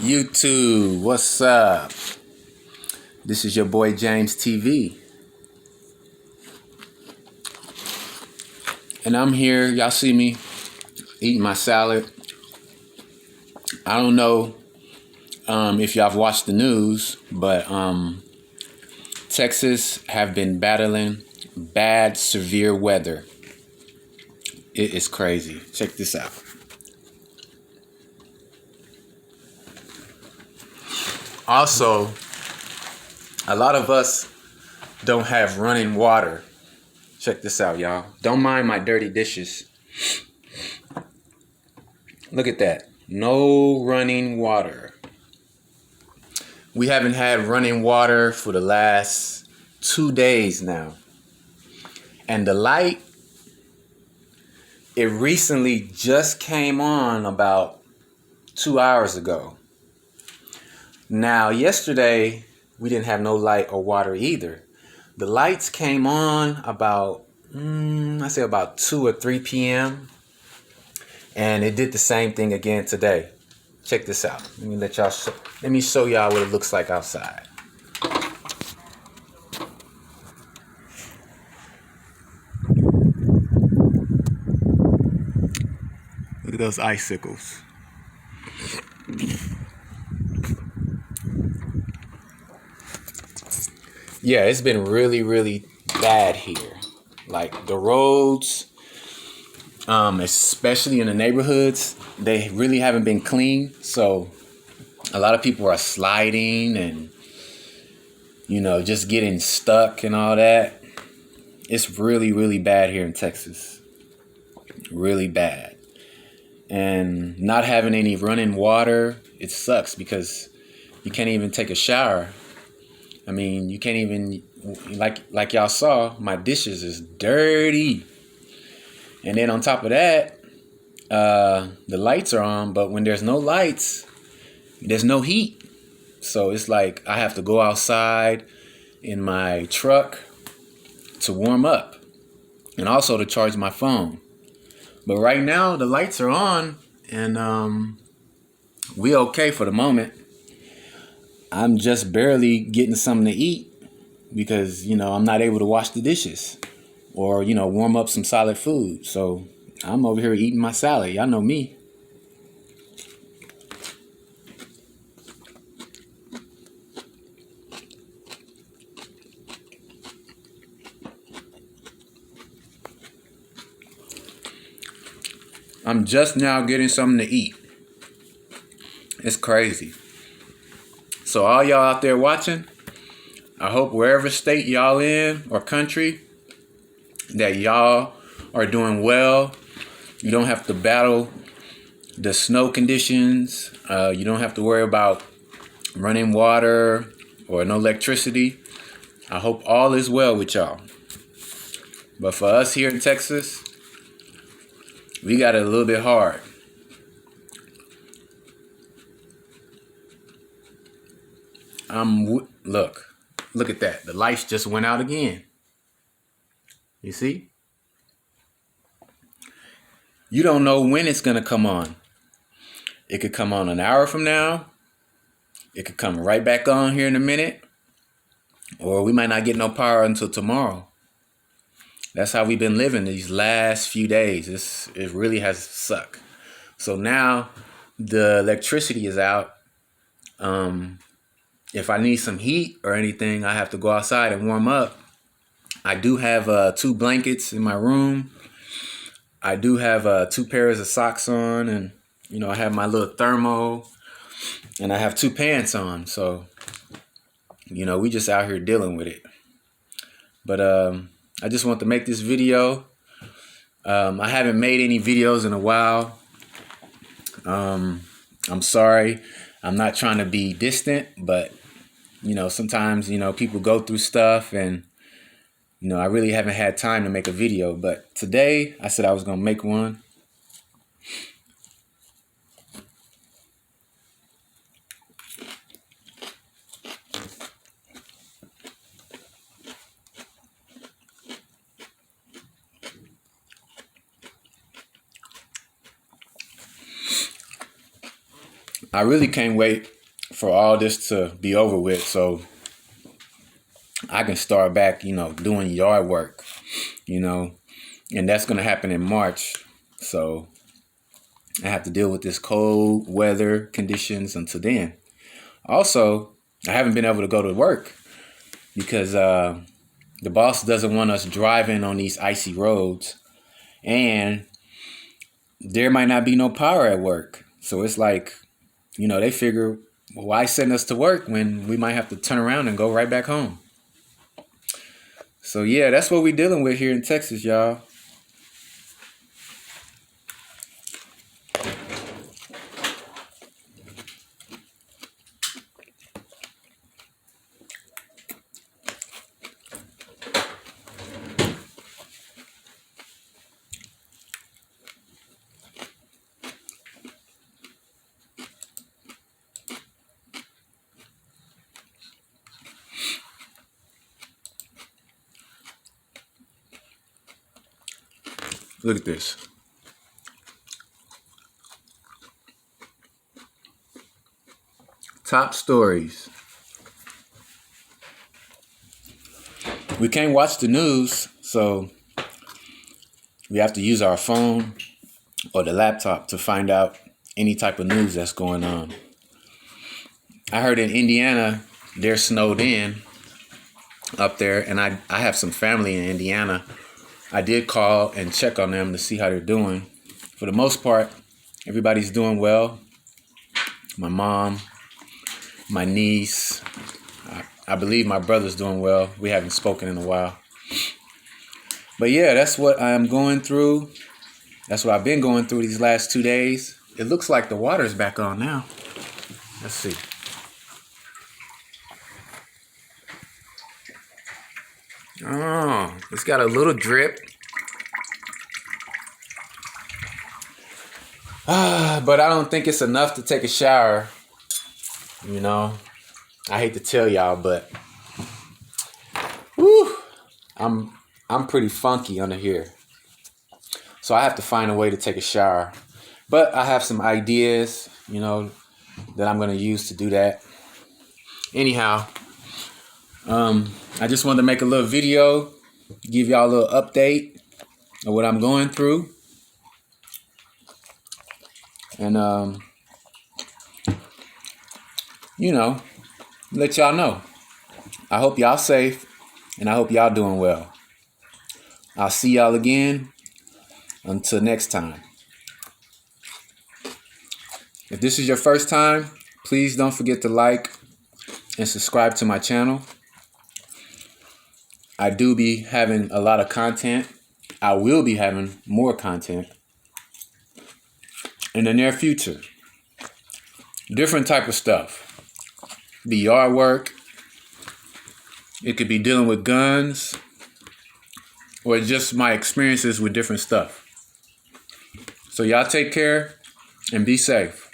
YouTube, what's up? This is your boy James TV. And I'm here, y'all see me eating my salad. I don't know if y'all have watched the news, but Texas have been battling bad, severe weather. It is crazy. Check this out. Also, a lot of us don't have running water. Check this out, y'all. Don't mind my dirty dishes. Look at that. No running water. We haven't had running water for the last 2 days now. And the light, it recently just came on about 2 hours ago. Now, yesterday, we didn't have no light or water either. The lights came on about, about 2 or 3 p.m. And it did the same thing again today. Check this out. Let me show y'all what it looks like outside. Look at those icicles. Yeah, it's been really, really bad here. Like the roads, especially in the neighborhoods, they really haven't been clean. So a lot of people are sliding and, just getting stuck and all that. It's really, really bad here in Texas. Really bad. And not having any running water, it sucks because you can't even take a shower. I mean, you can't even, like y'all saw, my dishes is dirty. And then on top of that, the lights are on, but when there's no lights, there's no heat. So it's like I have to go outside in my truck to warm up and also to charge my phone. But right now, the lights are on and we okay for the moment. I'm just barely getting something to eat because, I'm not able to wash the dishes or, warm up some solid food. So I'm over here eating my salad. Y'all know me. I'm just now getting something to eat. It's crazy. So all y'all out there watching, I hope wherever state y'all in or country that y'all are doing well. You don't have to battle the snow conditions. You don't have to worry about running water or no electricity. I hope all is well with y'all. But for us here in Texas, we got it a little bit hard. Look at that. The lights just went out again. You see? You don't know when it's going to come on. It could come on an hour from now. It could come right back on here in a minute. Or we might not get no power until tomorrow. That's how we've been living these last few days. It really has sucked. So now the electricity is out. If I need some heat or anything, I have to go outside and warm up. I do have 2 blankets in my room. I do have 2 pairs of socks on, and I have my little thermo, and I have 2 pants on. So we just out here dealing with it. But I just want to make this video. I haven't made any videos in a while. I'm sorry. I'm not trying to be distant, but sometimes people go through stuff, and I really haven't had time to make a video. But today I said I was gonna make one. I really can't wait for all this to be over with so I can start back, doing yard work, and that's going to happen in March. So I have to deal with this cold weather conditions until then. Also, I haven't been able to go to work because the boss doesn't want us driving on these icy roads, and there might not be no power at work. So it's like, they figure, why send us to work when we might have to turn around and go right back home? So yeah, that's what we're dealing with here in Texas, y'all. Look at this. Top stories. We can't watch the news, so we have to use our phone or the laptop to find out any type of news that's going on. I heard in Indiana, they're snowed in up there, and I have some family in Indiana. I did call and check on them to see how they're doing. For the most part, everybody's doing well. My mom, my niece, I believe my brother's doing well. We haven't spoken in a while. But yeah, that's what I'm going through. That's what I've been going through these last 2 days. It looks like the water's back on now. Let's see. Oh, it's got a little drip. But I don't think it's enough to take a shower. I hate to tell y'all, but whew, I'm pretty funky under here. So I have to find a way to take a shower. But I have some ideas, that I'm going to use to do that. Anyhow, I just wanted to make a little video, give y'all a little update of what I'm going through. And, let y'all know. I hope y'all safe, and I hope y'all doing well. I'll see y'all again until next time. If this is your first time, please don't forget to like and subscribe to my channel. I do be having a lot of content. I will be having more content in the near future. Different type of stuff. Be yard work. It could be dealing with guns or just my experiences with different stuff. So y'all take care and be safe.